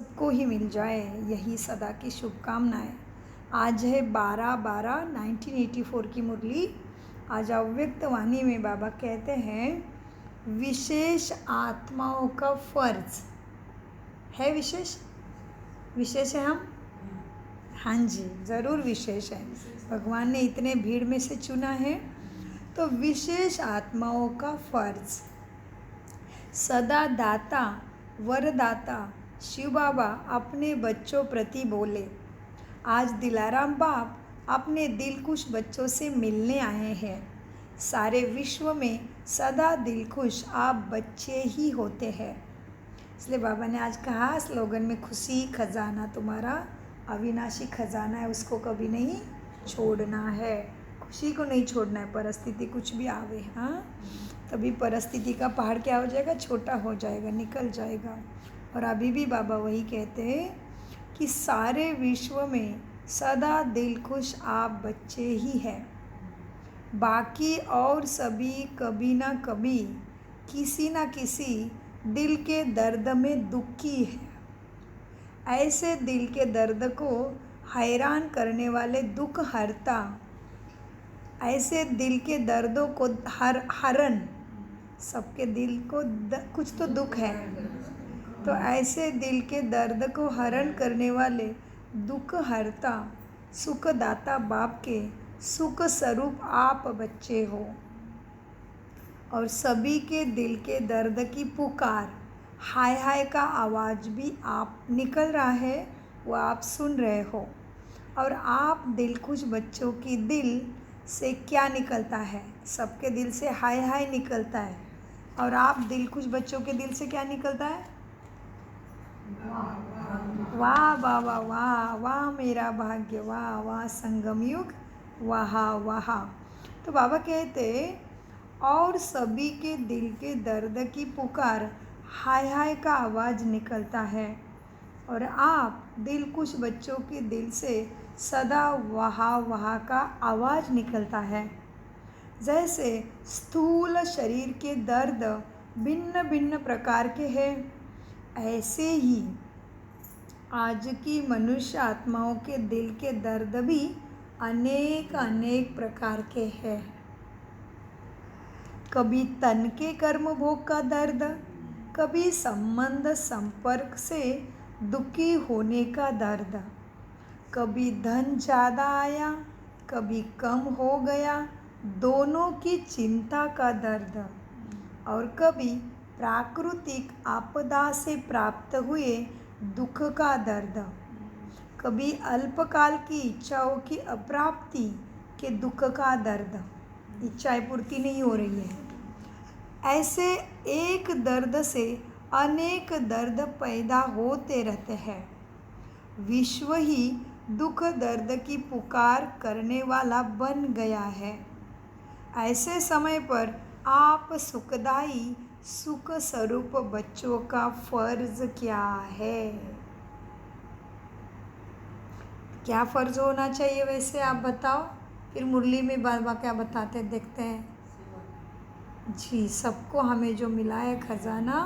सबको ही मिल जाए, यही सदा की शुभकामनाएं। आज है 12/12/1984 की मुरली। आज अव्यक्त वाणी में बाबा कहते हैं विशेष आत्माओं का फर्ज है। विशेष है हम। हाँ जी, ज़रूर विशेष है। भगवान ने इतने भीड़ में से चुना है, तो विशेष आत्माओं का फर्ज। सदा दाता वरदाता शिव बाबा अपने बच्चों प्रति बोले। आज दिलाराम बाप अपने दिलखुश बच्चों से मिलने आए हैं। सारे विश्व में सदा दिलखुश आप बच्चे ही होते हैं। इसलिए बाबा ने आज कहा स्लोगन में, खुशी खजाना तुम्हारा अविनाशी खजाना है, उसको कभी नहीं छोड़ना है। खुशी को नहीं छोड़ना है, परिस्थिति कुछ भी आवे, हाँ, तभी परिस्थिति का पहाड़ क्या हो जाएगा, छोटा हो जाएगा, निकल जाएगा। और अभी भी बाबा वही कहते हैं कि सारे विश्व में सदा दिलखुश आप बच्चे ही हैं। बाकी और सभी कभी ना कभी किसी ना किसी दिल के दर्द में दुखी है। ऐसे दिल के दर्द को हैरान करने वाले दुख हरता, ऐसे दिल के दर्दों को हरण, सबके दिल को कुछ तो दुख है, तो ऐसे दिल के दर्द को हरण करने वाले दुख हरता सुखदाता बाप के सुख स्वरूप आप बच्चे हो। और सभी के दिल के दर्द की पुकार, हाय हाय का आवाज़ भी आप निकल रहा है, वो आप सुन रहे हो। और आप दिलखुश बच्चों की दिल से क्या निकलता है, सबके दिल से हाय हाय निकलता है। और आप दिलखुश बच्चों के दिल से क्या निकलता है, वाह बाबा वाह, वाह मेरा भाग्य, वाह वाह संगम युग, वाह वाह। तो बाबा कहते और सभी के दिल के दर्द की पुकार, हाय हाय का आवाज़ निकलता है। और आप दिलखुश बच्चों के दिल से सदा वाह वाह का आवाज़ निकलता है। जैसे स्थूल शरीर के दर्द भिन्न भिन्न प्रकार के हैं, ऐसे ही आज की मनुष्य आत्माओं के दिल के दर्द भी अनेक अनेक प्रकार के हैं। कभी तन के कर्म भोग का दर्द, कभी संबंध संपर्क से दुखी होने का दर्द, कभी धन ज़्यादा आया कभी कम हो गया, दोनों की चिंता का दर्द, और कभी प्राकृतिक आपदा से प्राप्त हुए दुख का दर्द, कभी अल्पकाल की इच्छाओं की अप्राप्ति के दुख का दर्द, इच्छाएं पूर्ति नहीं हो रही है। ऐसे एक दर्द से अनेक दर्द पैदा होते रहते हैं। विश्व ही दुख दर्द की पुकार करने वाला बन गया है। ऐसे समय पर आप सुखदाई सुख स्वरूप बच्चों का फर्ज क्या है, क्या फ़र्ज होना चाहिए वैसे आप बताओ। फिर मुरली में बाबा क्या बताते देखते हैं जी। सबको हमें जो मिला है खजाना,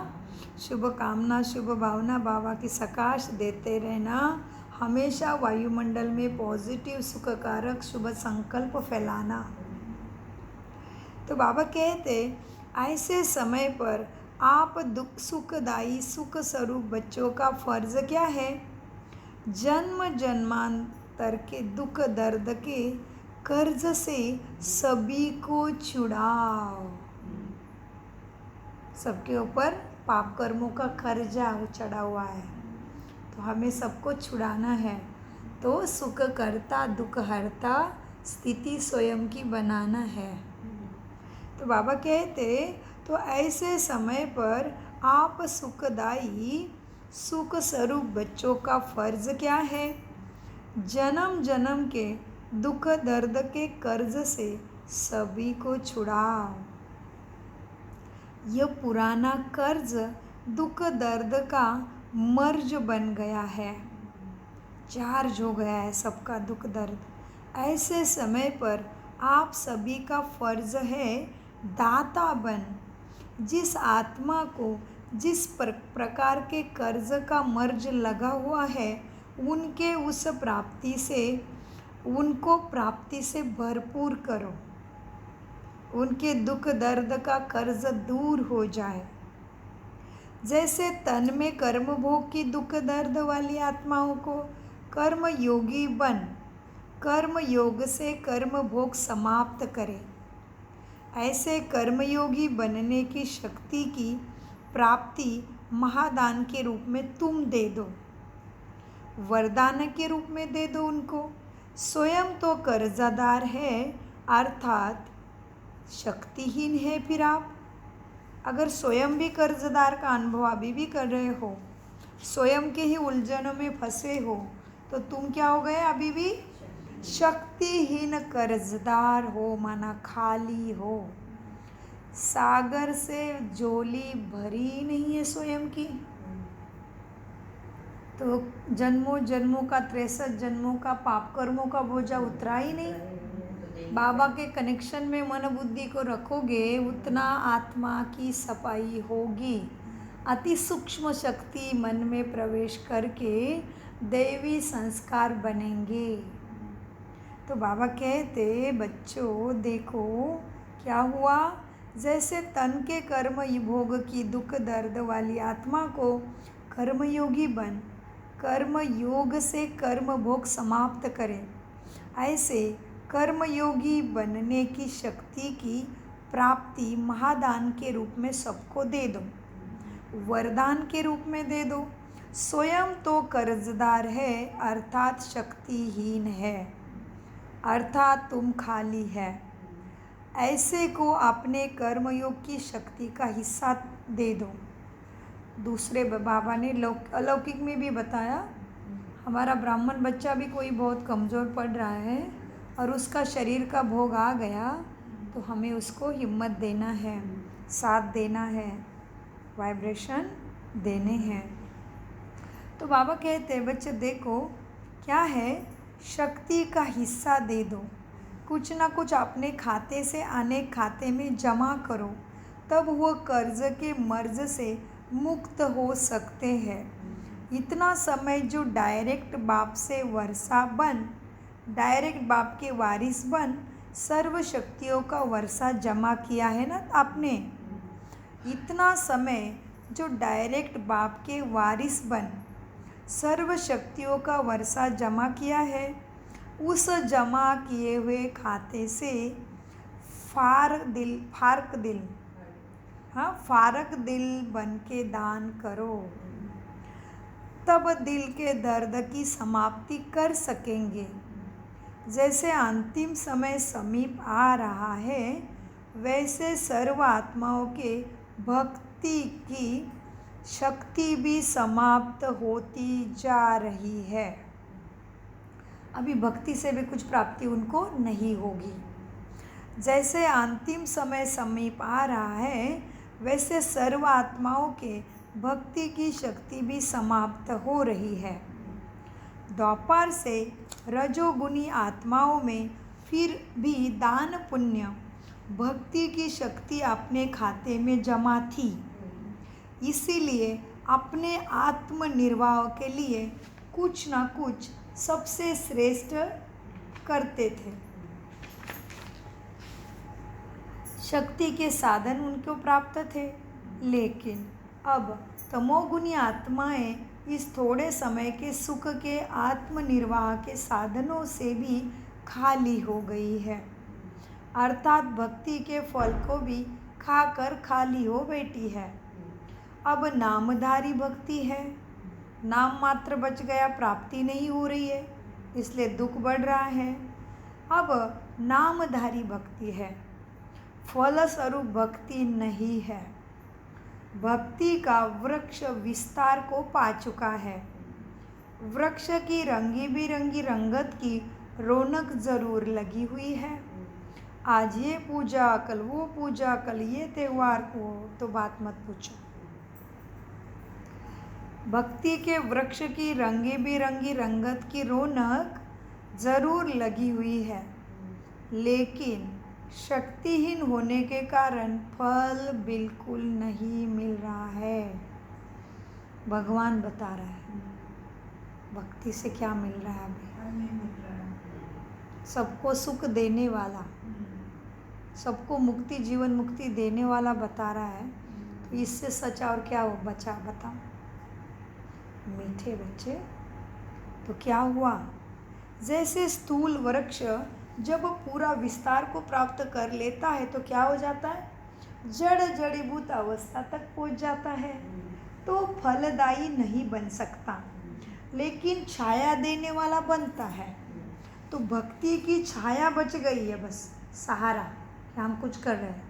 शुभ कामना शुभ भावना बाबा की सकाश देते रहना, हमेशा वायुमंडल में पॉजिटिव सुखकारक शुभ संकल्प फैलाना। तो बाबा कहते ऐसे समय पर आप दुख सुखदाई सुख स्वरूप बच्चों का फर्ज क्या है, जन्म जन्मांतर के दुख दर्द के कर्ज से सभी को छुड़ाओ। सबके ऊपर पाप कर्मों का कर्जा चढ़ा हुआ है, तो हमें सबको छुड़ाना है। तो सुख करता दुख हरता स्थिति स्वयं की बनाना है। तो बाबा कहते तो ऐसे समय पर आप सुखदाई सुख स्वरूप बच्चों का फर्ज क्या है, जन्म जन्म के दुख दर्द के कर्ज से सभी को छुड़ाओ। यह पुराना कर्ज दुख दर्द का मर्ज बन गया है, चार्ज हो गया है सबका दुख दर्द। ऐसे समय पर आप सभी का फर्ज है दाता बन, जिस आत्मा को जिस प्रकार के कर्ज का मर्ज लगा हुआ है उनके उस उनको प्राप्ति से भरपूर करो। उनके दुख दर्द का कर्ज दूर हो जाए। जैसे तन में कर्म भोग की दुख दर्द वाली आत्माओं को कर्म योगी बन कर्म योग से कर्म भोग समाप्त करे, ऐसे कर्मयोगी बनने की शक्ति की प्राप्ति महादान के रूप में तुम दे दो, वरदान के रूप में दे दो उनको। स्वयं तो कर्जदार है अर्थात शक्तिहीन है। फिर आप अगर स्वयं भी कर्जदार का अनुभव अभी भी कर रहे हो, स्वयं के ही उलझनों में फंसे हो, तो तुम क्या हो गए? अभी भी शक्तिहीन कर्जदार हो, माना खाली हो। सागर से झोली भरी नहीं है स्वयं की, तो जन्मों जन्मों का 63 जन्मों का पाप कर्मों का बोझा उतरा ही नहीं। बाबा के कनेक्शन में मन बुद्धि को रखोगे उतना आत्मा की सफाई होगी। अति सूक्ष्म शक्ति मन में प्रवेश करके दैवी संस्कार बनेंगे। तो बाबा कहते बच्चों देखो क्या हुआ, जैसे तन के कर्म भोग की दुख दर्द वाली आत्मा को कर्मयोगी बन कर्म योग से कर्म भोग समाप्त करे, ऐसे कर्मयोगी बनने की शक्ति की प्राप्ति महादान के रूप में सबको दे दो, वरदान के रूप में दे दो। स्वयं तो कर्जदार है अर्थात शक्तिहीन है, अर्थात तुम खाली है, ऐसे को अपने कर्मयोग की शक्ति का हिस्सा दे दो। दूसरे बाबा ने अलौकिक में भी बताया, हमारा ब्राह्मण बच्चा भी कोई बहुत कमज़ोर पड़ रहा है और उसका शरीर का भोग आ गया, तो हमें उसको हिम्मत देना है, साथ देना है, वाइब्रेशन देने हैं। तो बाबा कहते हैं बच्चे देखो क्या है, शक्ति का हिस्सा दे दो, कुछ ना कुछ अपने खाते से अनेक खाते में जमा करो, तब वो कर्ज के मर्ज से मुक्त हो सकते हैं। इतना समय जो डायरेक्ट बाप से वर्षा बन, डायरेक्ट बाप के वारिस बन, सर्व शक्तियों का वर्षा जमा किया है ना आपने। इतना समय जो डायरेक्ट बाप के वारिस बन सर्व शक्तियों का वर्षा जमा किया है, उस जमा किए हुए खाते से फारक दिल बन के दान करो, तब दिल के दर्द की समाप्ति कर सकेंगे। जैसे अंतिम समय समीप आ रहा है, वैसे सर्व आत्माओं के भक्ति की शक्ति भी समाप्त होती जा रही है। अभी भक्ति से भी कुछ प्राप्ति उनको नहीं होगी। जैसे अंतिम समय समीप आ रहा है, वैसे सर्व आत्माओं के भक्ति की शक्ति भी समाप्त हो रही है। द्वापर से रजोगुनी आत्माओं में फिर भी दान पुण्य भक्ति की शक्ति अपने खाते में जमा थी, इसीलिए अपने आत्मनिर्वाह के लिए कुछ ना कुछ सबसे श्रेष्ठ करते थे। शक्ति के साधन उनको प्राप्त थे, लेकिन अब तमोगुनी आत्माएं इस थोड़े समय के सुख के आत्मनिर्वाह के साधनों से भी खाली हो गई है, अर्थात भक्ति के फल को भी खाकर खाली हो बैठी है। अब नामधारी भक्ति है, नाम मात्र बच गया, प्राप्ति नहीं हो रही है, इसलिए दुख बढ़ रहा है। अब नामधारी भक्ति है, फलस्वरूप भक्ति नहीं है। भक्ति का वृक्ष विस्तार को पा चुका है। वृक्ष की रंगी बिरंगी रंगत की रौनक जरूर लगी हुई है। आज ये पूजा, कल वो पूजा, कल ये त्यौहार को, तो बात मत पूछो। भक्ति के वृक्ष की रंगी बिरंगी रंगत की रौनक जरूर लगी हुई है, लेकिन शक्तिहीन होने के कारण फल बिल्कुल नहीं मिल रहा है। भगवान बता रहा है भक्ति से क्या मिल रहा है अभी। सबको सुख देने वाला, सबको मुक्ति, जीवन मुक्ति देने वाला बता रहा है। तो इससे सच और क्या हो बचा बताओ मीठे बच्चे। तो क्या हुआ, जैसे स्थूल वृक्ष जब पूरा विस्तार को प्राप्त कर लेता है तो क्या हो जाता है, जड़ीभूत अवस्था तक पहुंच जाता है। तो फलदायी नहीं बन सकता, लेकिन छाया देने वाला बनता है। तो भक्ति की छाया बच गई है, बस सहारा कि हम कुछ कर रहे हैं,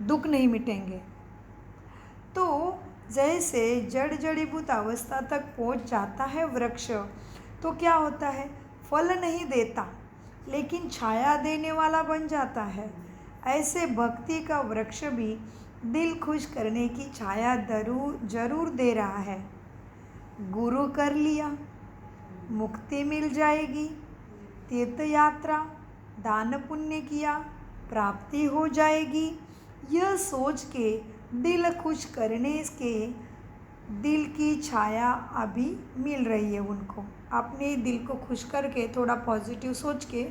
दुख नहीं मिटेंगे। तो जैसे जड़ीभूत अवस्था तक पहुंच जाता है वृक्ष, तो क्या होता है, फल नहीं देता लेकिन छाया देने वाला बन जाता है। ऐसे भक्ति का वृक्ष भी दिल खुश करने की छाया जरूर दे रहा है। गुरु कर लिया, मुक्ति मिल जाएगी, तीर्थ यात्रा, दान पुण्य किया, प्राप्ति हो जाएगी, यह सोच के दिल खुश करने के दिल की छाया अभी मिल रही है उनको। अपने दिल को खुश करके थोड़ा पॉजिटिव सोच के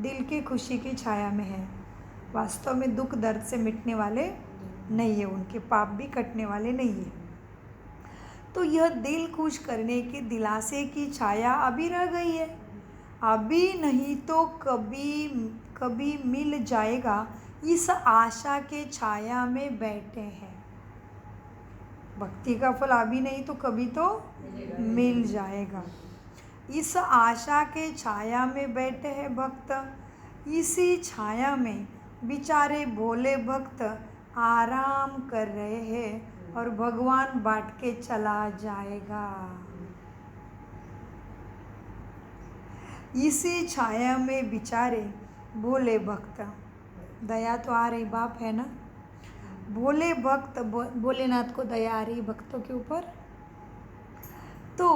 दिल की खुशी की छाया में है। वास्तव में दुख दर्द से मिटने वाले नहीं है, उनके पाप भी कटने वाले नहीं है। तो यह दिल खुश करने की दिलासे की छाया अभी रह गई है, अभी नहीं तो कभी मिल जाएगा। इस आशा के छाया में बैठे हैं। भक्ति का फल अभी नहीं तो कभी तो मिल जाएगा। इस आशा के छाया में बैठे हैं भक्त। इसी छाया में बेचारे भोले भक्त आराम कर रहे हैं और भगवान बांट के चला जाएगा। इसी छाया में बेचारे भोले भक्त, दया तो आ रही बाप है ना, भोले भक्त, भोलेनाथ को दया आ रही भक्तों के ऊपर। तो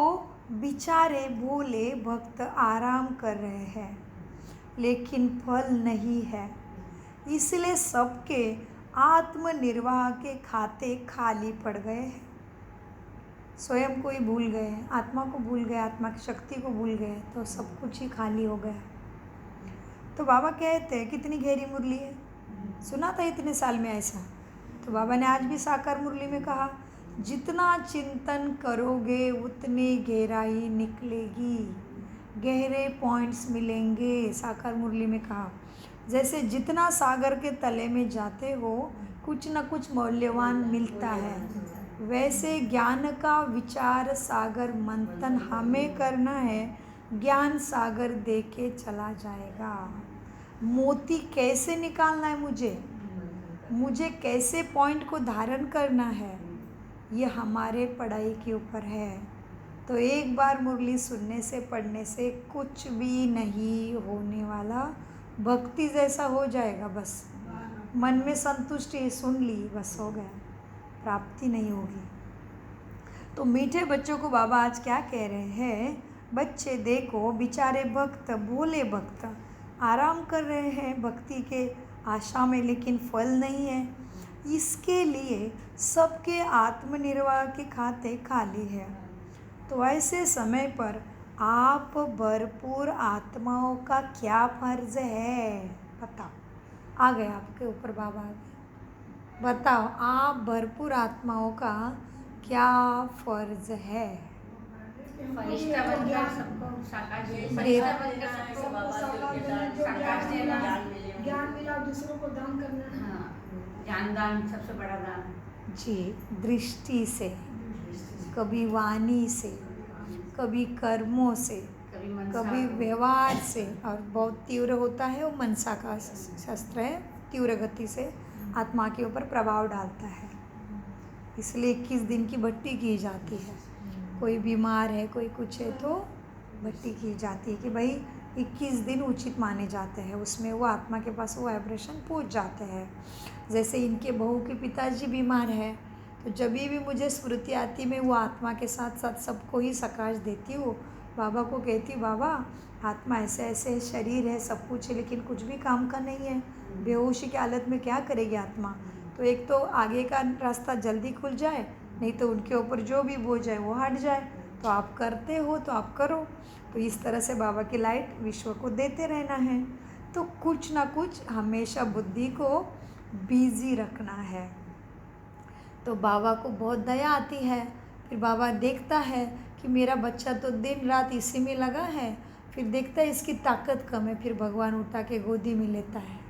बेचारे भोले भक्त आराम कर रहे हैं लेकिन फल नहीं है, इसलिए सबके आत्मनिर्वाह के खाते खाली पड़ गए हैं। स्वयं को ही भूल गए, आत्मा को भूल गए, आत्मा की शक्ति को भूल गए, तो सब कुछ ही खाली हो गया। तो बाबा कहते हैं कितनी गहरी मुरली है, सुना था इतने साल में ऐसा। तो बाबा ने आज भी साकार मुरली में कहा, जितना चिंतन करोगे उतनी गहराई निकलेगी, गहरे पॉइंट्स मिलेंगे। साकार मुरली में कहा, जैसे जितना सागर के तले में जाते हो कुछ न कुछ मूल्यवान मिलता है, वैसे ज्ञान का विचार सागर मंथन हमें करना है। ज्ञान सागर दे के चला जाएगा। मोती कैसे निकालना है मुझे कैसे पॉइंट को धारण करना है, ये हमारे पढ़ाई के ऊपर है। तो एक बार मुरली सुनने से, पढ़ने से कुछ भी नहीं होने वाला, भक्ति जैसा हो जाएगा। बस मन में संतुष्टि, सुन ली बस हो गया, प्राप्ति नहीं होगी। तो मीठे बच्चों को बाबा आज क्या कह रहे हैं, बच्चे देखो बेचारे भक्त, भोले भक्त आराम कर रहे हैं भक्ति के आशा में, लेकिन फल नहीं है। इसके लिए सबके आत्मनिर्वाह के खाते खाली है। तो ऐसे समय पर आप भरपूर आत्माओं का क्या फर्ज है, बताओ। आ गए आपके ऊपर बाबा, आ गए, बताओ आप भरपूर आत्माओं का क्या फर्ज है। ज्ञान मिला, दूसरों को दान करना। हाँ, दान सबसे बड़ा दान जी। दृष्टि से, कभी वाणी से, कभी कर्मों से, कभी व्यवहार से, और बहुत तीव्र होता है वो मनसा का शस्त्र है, तीव्र गति से आत्मा के ऊपर प्रभाव डालता है। इसलिए 21 दिन की भट्टी की जाती है। कोई बीमार है, कोई कुछ है तो भट्टी की जाती है कि भाई 21 दिन उचित माने जाते हैं, उसमें वो आत्मा के पास वो वाइब्रेशन पहुंच जाते हैं। जैसे इनके बहू के पिताजी बीमार है, तो जब भी मुझे स्मृति आती, मैं वो आत्मा के साथ साथ सबको ही सकाश देती हूँ। बाबा को कहती हूँ, बाबा आत्मा ऐसे ऐसे शरीर है, सब कुछ है, लेकिन कुछ भी काम का नहीं है, बेहोशी की हालत में क्या करेगी आत्मा। तो एक तो आगे का रास्ता जल्दी खुल जाए, नहीं तो उनके ऊपर जो भी बोझ है वो हट जाए। तो आप करते हो तो आप करो। तो इस तरह से बाबा की लाइट विश्व को देते रहना है। तो कुछ ना कुछ हमेशा बुद्धि को बिजी रखना है। तो बाबा को बहुत दया आती है। फिर बाबा देखता है कि मेरा बच्चा तो दिन रात इसी में लगा है। फिर देखता है इसकी ताकत कम है, फिर भगवान उठा के गोदी में लेता है।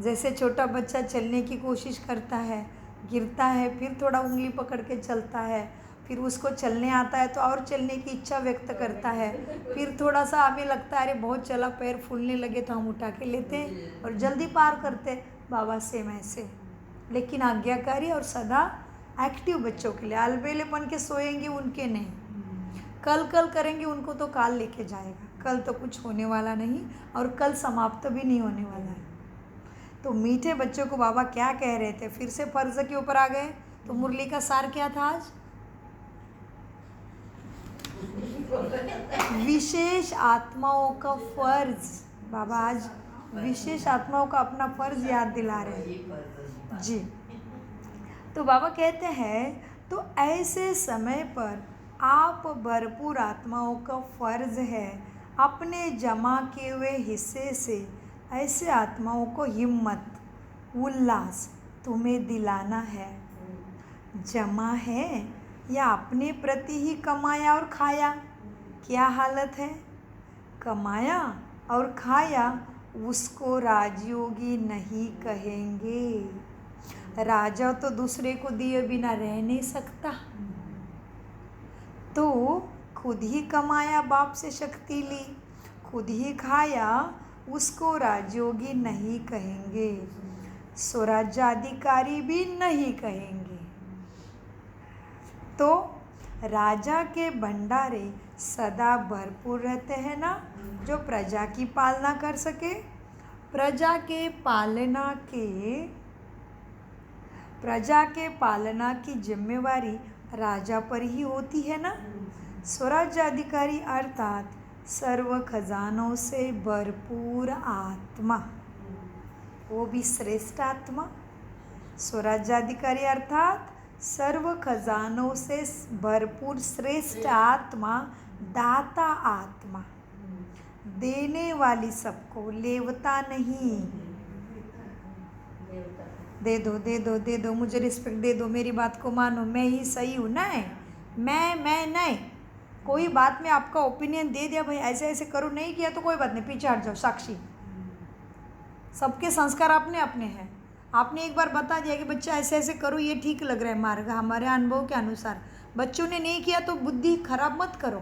जैसे छोटा बच्चा चलने की कोशिश करता है, गिरता है, फिर थोड़ा उंगली पकड़ के चलता है, फिर उसको चलने आता है तो और चलने की इच्छा व्यक्त करता है। फिर थोड़ा सा हमें लगता है अरे बहुत चला, पैर फूलने लगे तो हम उठा के लेते हैं और जल्दी पार करते। बाबा सेम ऐसे, लेकिन आज्ञाकारी और सदा एक्टिव बच्चों के लिए। अलबेलेपन के सोएंगे उनके नहीं, कल करेंगे उनको तो काल लेके जाएगा। कल तो कुछ होने वाला नहीं और कल समाप्त भी नहीं होने वाला है। तो मीठे बच्चों को बाबा क्या कह रहे थे, फिर से फर्ज के ऊपर आ गए। तो मुरली का सार क्या था आज? विशेष आत्माओं का फर्ज। बाबा आज विशेष आत्माओं का अपना फर्ज याद दिला रहे हैं जी। तो बाबा कहते हैं तो ऐसे समय पर आप भरपूर आत्माओं का फर्ज है अपने जमा किए हुए हिस्से से ऐसे आत्माओं को हिम्मत उल्लास तुम्हें दिलाना है। जमा है या अपने प्रति ही कमाया और खाया? क्या हालत है? कमाया और खाया उसको राजयोगी नहीं कहेंगे। राजा तो दूसरे को दिए बिना रह नहीं सकता। तो खुद ही कमाया, बाप से शक्ति ली, खुद ही खाया, उसको राजयोगी नहीं कहेंगे, स्वराज्याधिकारी भी नहीं कहेंगे। तो राजा के भंडारे सदा भरपूर रहते हैं ना, जो प्रजा की पालना कर सके। प्रजा के पालना की जिम्मेवारी राजा पर ही होती है ना। स्वराज्याधिकारी अर्थात सर्व खजानों से भरपूर आत्मा, वो भी श्रेष्ठ आत्मा। स्वराज्याधिकारी अर्थात सर्व खजानों से भरपूर श्रेष्ठ आत्मा, दाता आत्मा, देने वाली सबको, लेवता नहीं। दे दो दे दो दे दो, मुझे रिस्पेक्ट दे दो, मेरी बात को मानो, मैं ही सही हूँ। नहीं, मैं नहीं। कोई बात में आपका ओपिनियन दे दिया, भाई ऐसे ऐसे करो, नहीं किया तो कोई बात नहीं, पीछे हट जाओ, साक्षी। सबके संस्कार अपने अपने हैं। आपने एक बार बता दिया कि बच्चा ऐसे ऐसे करो, ये ठीक लग रहा है मार्ग, हमारे अनुभव के अनुसार। बच्चों ने नहीं किया तो बुद्धि खराब मत करो,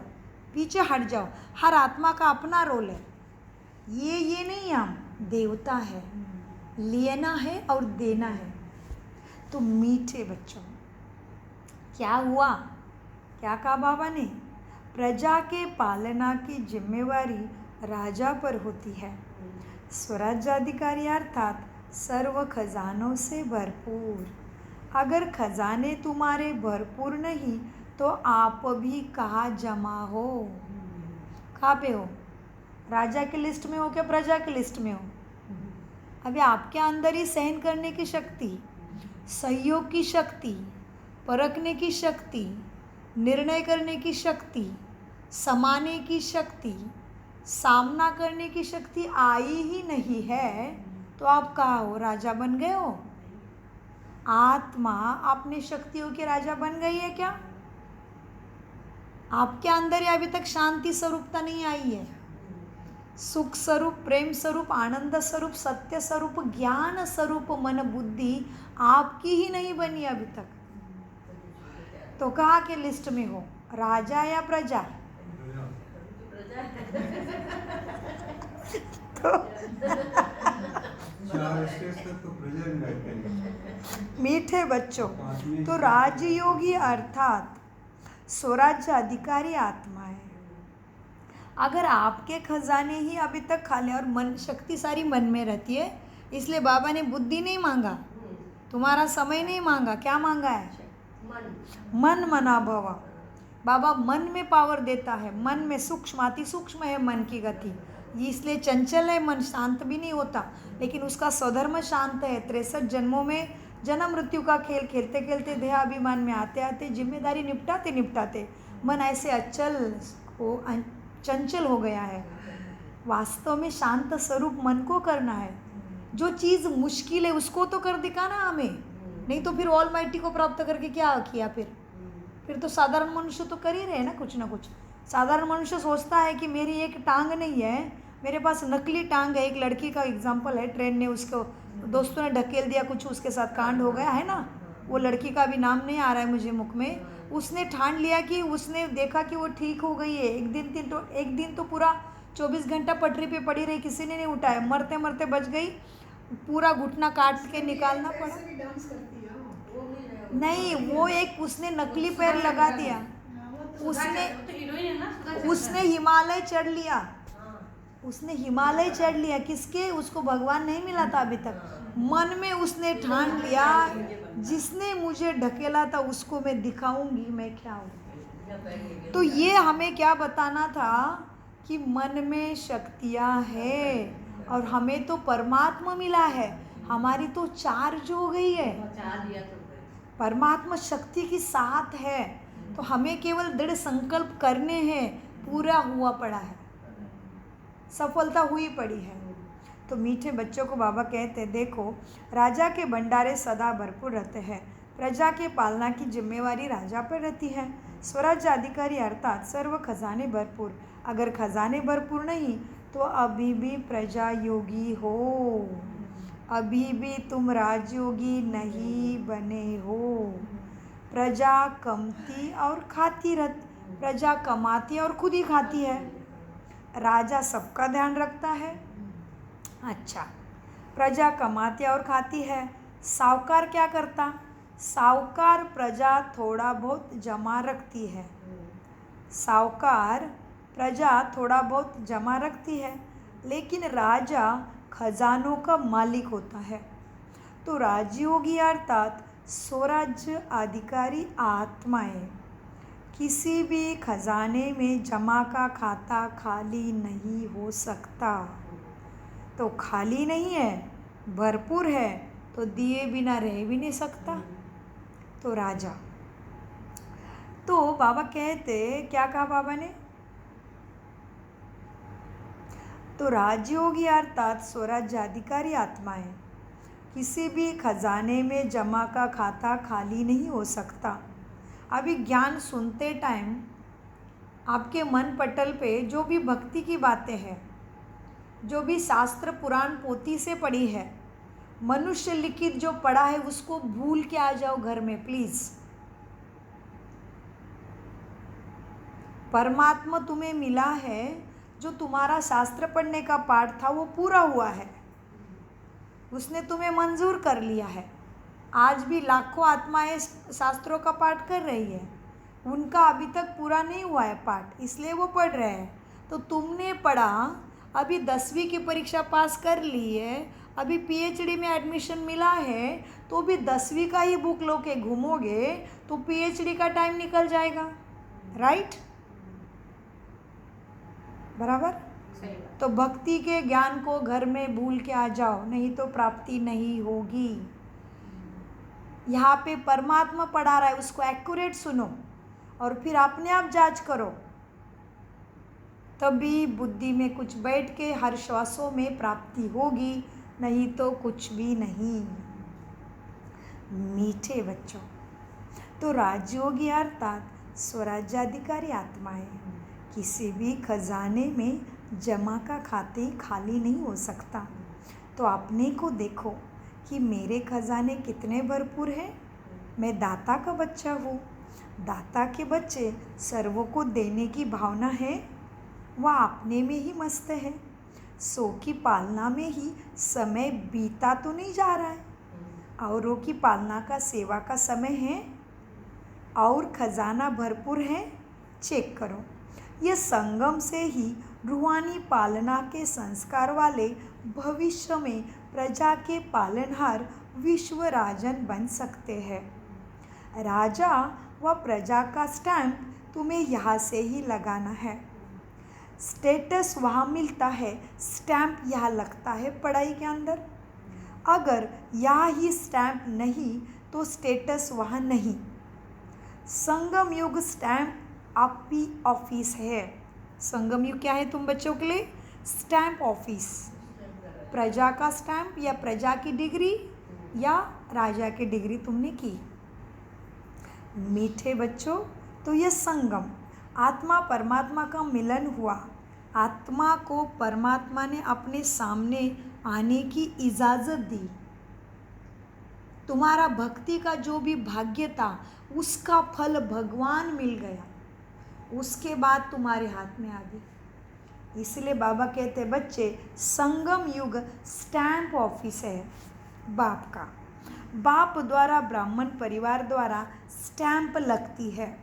पीछे हट जाओ। हर आत्मा का अपना रोल है। ये नहीं, हम देवता है, लेना है और देना है। तो मीठे बच्चों, क्या हुआ? क्या कहा बाबा ने? प्रजा के पालना की जिम्मेवारी राजा पर होती है। स्वराज्याधिकारी अर्थात सर्व खजानों से भरपूर। अगर खजाने तुम्हारे भरपूर नहीं तो आप भी कहाँ जमा हो? कहाँ पे हो? राजा की लिस्ट में हो क्या प्रजा की लिस्ट में हो? अभी आपके अंदर ही सहन करने की शक्ति, सहयोग की शक्ति, परखने की शक्ति, निर्णय करने की शक्ति, समाने की शक्ति, सामना करने की शक्ति आई ही नहीं है तो आप कहाँ हो? राजा बन गए हो? आत्मा अपनी शक्तियों के राजा बन गई है क्या? आपके अंदर ही अभी तक शांति स्वरूपता नहीं आई है। सुख स्वरूप, प्रेम स्वरूप, आनंद स्वरूप, सत्य स्वरूप, ज्ञान स्वरूप मन बुद्धि आपकी ही नहीं बनी अभी तक। तो कहाँ के लिस्ट में हो? राजा या प्रजा? तो मीठे बच्चों, तो राजयोगी अर्थात स्वराज्य अधिकारी आत्मा है। अगर आपके खजाने ही अभी तक खाली और मन शक्ति सारी मन में रहती है, इसलिए बाबा ने बुद्धि नहीं मांगा, तुम्हारा समय नहीं मांगा, क्या मांगा है? मन मना भवा। बाबा मन में पावर देता है, मन में सूक्ष्म, अति सूक्ष्म है मन की गति, इसलिए चंचल है मन, शांत भी नहीं होता, लेकिन उसका स्वधर्म शांत है। 63 जन्मों में जन्म मृत्यु का खेल खेलते खेलते देहाभिमान में आते आते जिम्मेदारी निपटाते निपटाते मन ऐसे चंचल हो गया है। वास्तव में शांत स्वरूप मन को करना है। जो चीज़ मुश्किल है उसको तो कर दिखाना हमें, नहीं तो फिर ऑलमाइटी को प्राप्त करके क्या किया? फिर तो साधारण मनुष्य तो कर ही रहे ना कुछ ना कुछ। साधारण मनुष्य सोचता है कि मेरी एक टांग नहीं है, मेरे पास नकली टांग है। एक लड़की का एग्जाम्पल है, ट्रेन ने उसको दोस्तों ने ढकेल दिया, कुछ उसके साथ कांड हो गया है ना। वो लड़की का भी नाम नहीं आ रहा है मुझे मुख में। उसने ठान लिया कि उसने देखा कि वो ठीक हो गई है। एक दिन तो पूरा 24 घंटा पटरी पे पड़ी रही, किसी ने नहीं उठाया, मरते मरते बच गई। पूरा घुटना काट के निकालना पड़ा। नहीं, वो एक उसने नकली पैर लगा दिया। उसने हिमालय चढ़ लिया। उसने हिमालय चढ़ लिया। किसके? उसको भगवान नहीं मिला था अभी तक। मन में उसने ठान लिया, जिसने मुझे ढकेला था उसको मैं दिखाऊंगी मैं क्या हूँ। तो ये हमें क्या बताना था कि मन में शक्तियाँ हैं और हमें तो परमात्मा मिला है। हमारी तो चार्ज हो गई है, परमात्मा शक्ति की साथ है। तो हमें केवल दृढ़ संकल्प करने हैं, पूरा हुआ पड़ा है, सफलता हुई पड़ी है। तो मीठे बच्चों को बाबा कहते हैं, देखो राजा के भंडारे सदा भरपूर रहते हैं। प्रजा के पालना की जिम्मेवारी राजा पर रहती है। स्वराज्य अधिकारी अर्थात सर्व खजाने भरपूर। अगर खजाने भरपूर नहीं तो अभी भी प्रजा योगी हो, अभी भी तुम राजयोगी नहीं बने हो। प्रजा कमती और खाती रहती, प्रजा कमाती और खुद ही खाती है। राजा सबका ध्यान रखता है। अच्छा, प्रजा कमाती और खाती है। साहूकार क्या करता? साहूकार प्रजा थोड़ा बहुत जमा रखती है। साहूकार प्रजा थोड़ा बहुत जमा रखती है, लेकिन राजा खजानों का मालिक होता है। तो राजयोगी अर्थात स्वराज्य अधिकारी आत्माएं किसी भी खजाने में जमा का खाता खाली नहीं हो सकता। तो खाली नहीं है, भरपूर है, तो दिए बिना रह भी नहीं सकता। तो राजा, तो बाबा कहते, क्या कहा बाबा ने? तो राजयोगी अर्थात स्वराज्य अधिकारी आत्माएं किसी भी खजाने में जमा का खाता खाली नहीं हो सकता। अभी ज्ञान सुनते टाइम आपके मन पटल पे जो भी भक्ति की बातें हैं, जो भी शास्त्र पुराण पोथी से पढ़ी है, मनुष्य लिखित जो पढ़ा है, उसको भूल के आ जाओ घर में प्लीज़। परमात्मा तुम्हें मिला है, जो तुम्हारा शास्त्र पढ़ने का पाठ था वो पूरा हुआ है, उसने तुम्हें मंजूर कर लिया है। आज भी लाखों आत्माएं शास्त्रों का पाठ कर रही है, उनका अभी तक पूरा नहीं हुआ है पाठ, इसलिए वो पढ़ रहे हैं। तो तुमने पढ़ा, अभी 10वीं की परीक्षा पास कर ली है, अभी PhD में एडमिशन मिला है, तो भी 10वीं का ही बुक लो के घूमोगे तो PhD का टाइम निकल जाएगा, राइट? बराबर? तो भक्ति के ज्ञान को घर में भूल के आ जाओ, नहीं तो प्राप्ति नहीं होगी। यहाँ पे परमात्मा पढ़ा रहा है, उसको एक्यूरेट सुनो और फिर अपने आप जांच करो, तभी बुद्धि में कुछ बैठ के हर श्वासों में प्राप्ति होगी, नहीं तो कुछ भी नहीं। मीठे बच्चों, तो राजयोगी अर्थात स्वराज्याधिकारी आत्माएं किसी भी खजाने में जमा का खाते खाली नहीं हो सकता। तो अपने को देखो कि मेरे खजाने कितने भरपूर हैं। मैं दाता का बच्चा हूँ। दाता के बच्चे सर्वों को देने की भावना है, वह अपने में ही मस्त है। सो की पालना में ही समय बीता तो नहीं जा रहा है, औरों की पालना का सेवा का समय है और खजाना भरपूर है। चेक करो, यह संगम से ही रूहानी पालना के संस्कार वाले भविष्य में प्रजा के पालनहार विश्व राजन बन सकते हैं। राजा व प्रजा का स्टैंप तुम्हें यहाँ से ही लगाना है। स्टेटस वहाँ मिलता है, स्टैंप यहाँ लगता है पढ़ाई के अंदर। अगर यह ही स्टैम्प नहीं तो स्टेटस वहाँ नहीं। संगम युग स्टैम्प आपी ऑफिस है। संगम युग क्या है तुम बच्चों के लिए? Stamp office. प्रजा का स्टैम्प या प्रजा की डिग्री या राजा की डिग्री तुमने की। मीठे बच्चों, तो यह संगम, आत्मा परमात्मा का मिलन हुआ। आत्मा को परमात्मा ने अपने सामने आने की इजाज़त दी। तुम्हारा भक्ति का जो भी भाग्य था उसका फल भगवान मिल गया, उसके बाद तुम्हारे हाथ में आ गई। इसलिए बाबा कहते बच्चे, संगम युग स्टैम्प ऑफिस है बाप का। बाप द्वारा ब्राह्मण परिवार द्वारा स्टैम्प लगती है।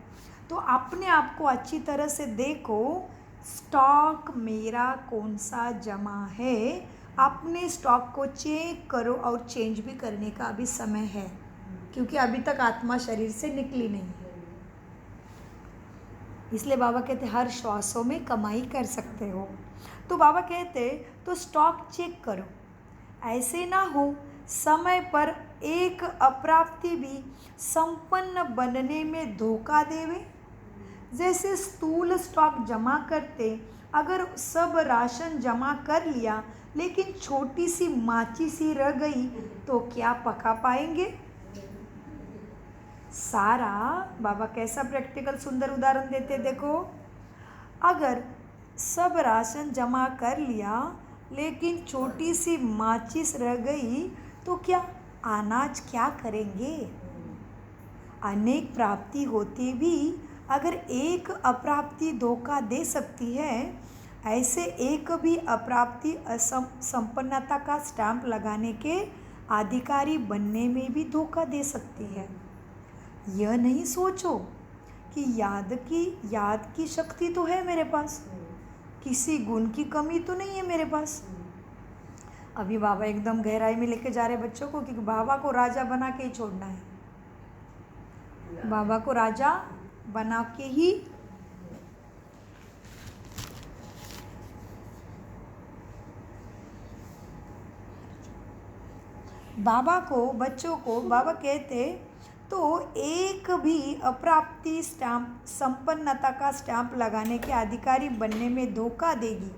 तो अपने आप को अच्छी तरह से देखो, स्टॉक मेरा कौन सा जमा है। अपने स्टॉक को चेक करो और चेंज भी करने का अभी समय है, क्योंकि अभी तक आत्मा शरीर से निकली नहीं है। इसलिए बाबा कहते हर श्वासों में कमाई कर सकते हो। तो बाबा कहते तो स्टॉक चेक करो, ऐसे ना हो समय पर एक अप्राप्ति भी संपन्न बनने में धोखा देवे। जैसे स्थूल स्टॉक जमा करते, अगर सब राशन जमा कर लिया लेकिन छोटी सी माचिस ही रह गई तो क्या पका पाएंगे? सारा बाबा कैसा प्रैक्टिकल सुंदर उदाहरण देते देखो। अगर सब राशन जमा कर लिया लेकिन छोटी सी माचिस रह गई तो क्या अनाज क्या करेंगे? अनेक प्राप्ति होती भी अगर एक अप्राप्ति धोखा दे सकती है, ऐसे एक भी अप्राप्ति संपन्नता का स्टैंप लगाने के अधिकारी बनने में भी धोखा दे सकती है। यह नहीं सोचो कि याद की शक्ति तो है मेरे पास, किसी गुण की कमी तो नहीं है मेरे पास। अभी बाबा एकदम गहराई में लेके जा रहे बच्चों को, क्योंकि बाबा को राजा बना के ही छोड़ना है। बाबा को राजा बना के ही बाबा को, बच्चों को बाबा कहते तो एक भी अप्राप्ति स्टैंप संपन्नता का स्टैंप लगाने के अधिकारी बनने में धोखा देगी।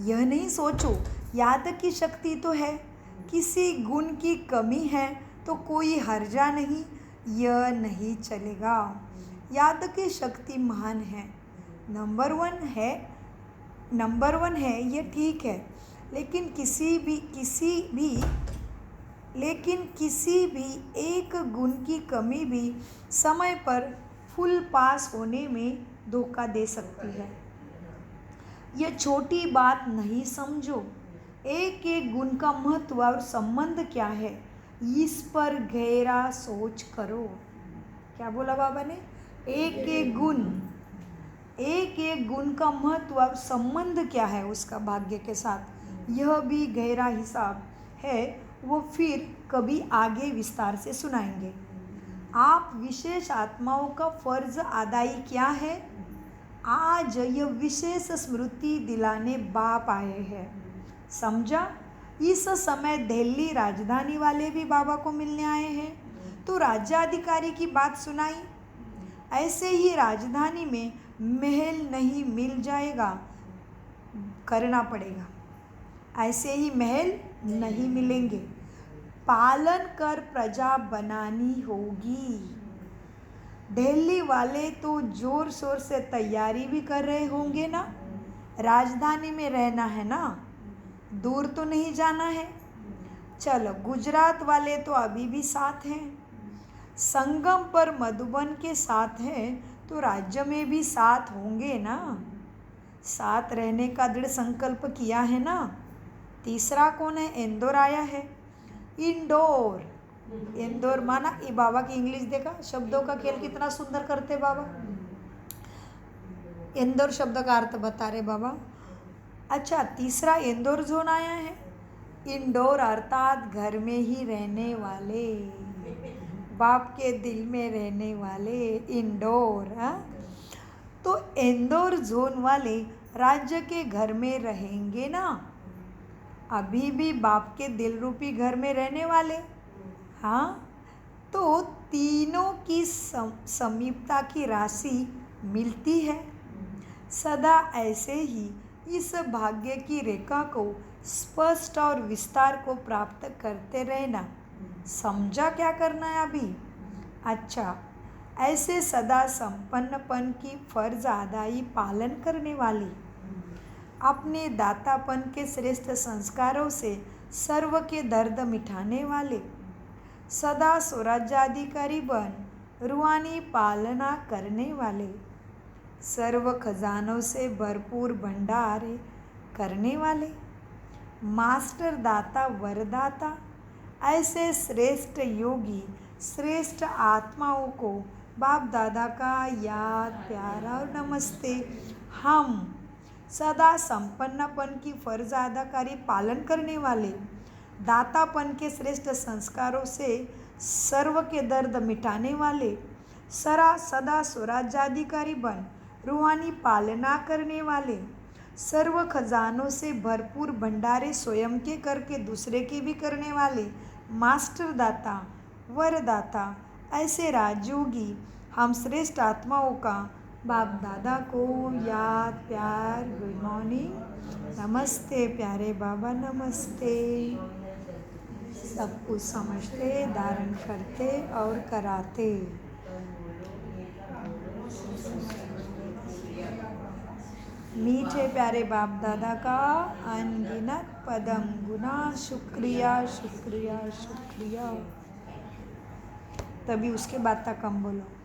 यह नहीं सोचो याद की शक्ति तो है, किसी गुण की कमी है तो कोई हर्जा नहीं, यह नहीं चलेगा। याद की शक्ति महान है, नंबर वन है, यह ठीक है, लेकिन किसी भी एक गुण की कमी भी समय पर फुल पास होने में धोखा दे सकती है। यह छोटी बात नहीं समझो। एक एक गुण का महत्व और संबंध क्या है, इस पर गहरा सोच करो। क्या बोला बाबा ने? एक एक गुण का महत्व और संबंध क्या है उसका भाग्य के साथ, यह भी गहरा हिसाब है, वो फिर कभी आगे विस्तार से सुनाएंगे। आप विशेष आत्माओं का फर्ज अदाई क्या है, आज यह विशेष स्मृति दिलाने बाप आए हैं। समझा? इस समय दिल्ली राजधानी वाले भी बाबा को मिलने आए हैं, तो राज्याधिकारी की बात सुनाई। ऐसे ही राजधानी में महल नहीं मिल जाएगा, करना पड़ेगा। ऐसे ही महल नहीं मिलेंगे, पालन कर प्रजा बनानी होगी। दिल्ली वाले तो जोर शोर से तैयारी भी कर रहे होंगे ना, राजधानी में रहना है ना, दूर तो नहीं जाना है। चलो, गुजरात वाले तो अभी भी साथ हैं, संगम पर मधुबन के साथ हैं, तो राज्य में भी साथ होंगे ना, साथ रहने का दृढ़ संकल्प किया है ना। तीसरा कौन है? इंदौर आया है। इंदौर माना, ये बाबा की इंग्लिश देखा, शब्दों का खेल कितना सुंदर करते बाबा। इंदौर शब्द का अर्थ बता रहे बाबा। अच्छा, तीसरा इंदौर जोन आया है। इंदौर अर्थात घर में ही रहने वाले, बाप के दिल में रहने वाले इंदौर। तो इंदौर जोन वाले राज्य के घर में रहेंगे ना, अभी भी बाप के दिल रूपी घर में रहने वाले। हाँ, तो तीनों की समीपता की राशि मिलती है। सदा ऐसे ही इस भाग्य की रेखा को स्पष्ट और विस्तार को प्राप्त करते रहना। समझा क्या करना है अभी? अच्छा, ऐसे सदा संपन्नपन की फर्ज अदाई पालन करने वाली, अपने दातापन के श्रेष्ठ संस्कारों से सर्व के दर्द मिटाने वाले, सदा स्वराज्याधिकारी बन रूहानी पालना करने वाले, सर्व खजानों से भरपूर भंडार करने वाले, मास्टर दाता वरदाता, ऐसे श्रेष्ठ योगी श्रेष्ठ आत्माओं को बाप दादा का याद प्यार और नमस्ते। हम सदा संपन्नपन की फर्ज अदाकारी पालन करने वाले, दातापन के श्रेष्ठ संस्कारों से सर्व के दर्द मिटाने वाले, सदा स्वराज्याधिकारी बन रूहानी पालना करने वाले, सर्व खजानों से भरपूर भंडारे स्वयं के करके दूसरे के भी करने वाले, मास्टर दाता वरदाता, ऐसे राजयोगी हम श्रेष्ठ आत्माओं का बाप दादा को याद प्यार गुड मॉर्निंग नमस्ते प्यारे बाबा नमस्ते। सब कुछ समझते धारण करते और कराते। मीठे प्यारे बाप दादा का अनगिनत पदम गुना शुक्रिया शुक्रिया शुक्रिया। तभी उसके बाद तक हम बोलो।